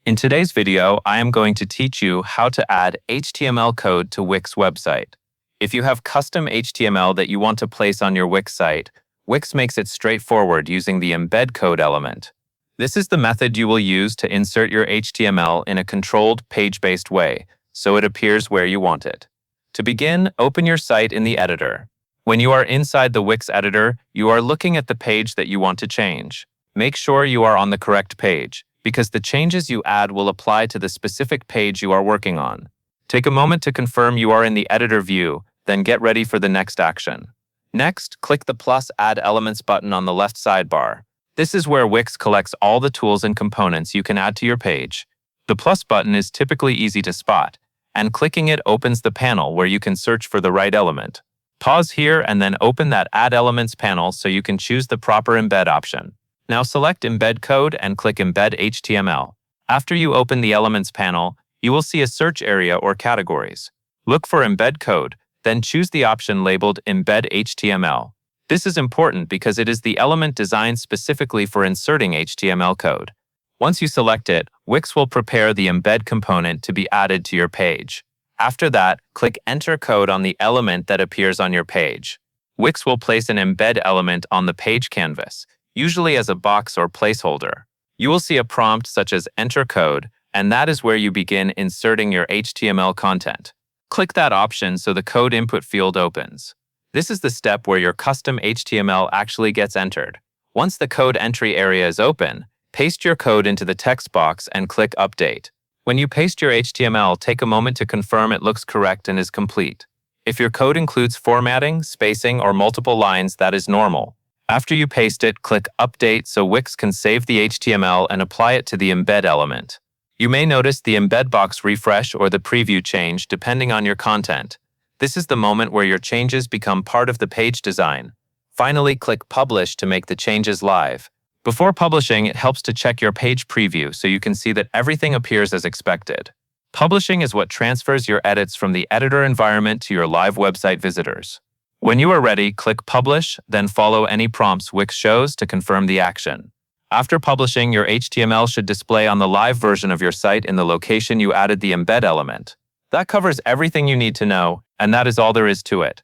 In today's video, I am going to teach you how to add HTML code to Wix website. If you have custom HTML that you want to place on your Wix site, Wix makes it straightforward using the embed code element. This is the method you will use to insert your HTML in a controlled page-based way, so it appears where you want it. To begin, open your site in the editor. When you are inside the Wix editor, you are looking at the page that you want to change. Make sure you are on the correct page, because the changes you add will apply to the specific page you are working on. Take a moment to confirm you are in the editor view, then get ready for the next action. Next, click the plus Add Elements button on the left sidebar. This is where Wix collects all the tools and components you can add to your page. The plus button is typically easy to spot, and clicking it opens the panel where you can search for the right element. Pause here and then open that Add Elements panel so you can choose the proper embed option. Now select Embed Code and click Embed HTML. After you open the Elements panel, you will see a search area or categories. Look for Embed Code, then choose the option labeled Embed HTML. This is important because it is the element designed specifically for inserting HTML code. Once you select it, Wix will prepare the embed component to be added to your page. After that, click Enter Code on the element that appears on your page. Wix will place an embed element on the page canvas, usually as a box or placeholder. You will see a prompt such as Enter Code, and that is where you begin inserting your HTML content. Click that option so the code input field opens. This is the step where your custom HTML actually gets entered. Once the code entry area is open, paste your code into the text box and click Update. When you paste your HTML, take a moment to confirm it looks correct and is complete. If your code includes formatting, spacing, or multiple lines, that is normal. After you paste it, click Update so Wix can save the HTML and apply it to the embed element. You may notice the embed box refresh or the preview change depending on your content. This is the moment where your changes become part of the page design. Finally, click Publish to make the changes live. Before publishing, it helps to check your page preview so you can see that everything appears as expected. Publishing is what transfers your edits from the editor environment to your live website visitors. When you are ready, click Publish, then follow any prompts Wix shows to confirm the action. After publishing, your HTML should display on the live version of your site in the location you added the embed element. That covers everything you need to know, and that is all there is to it.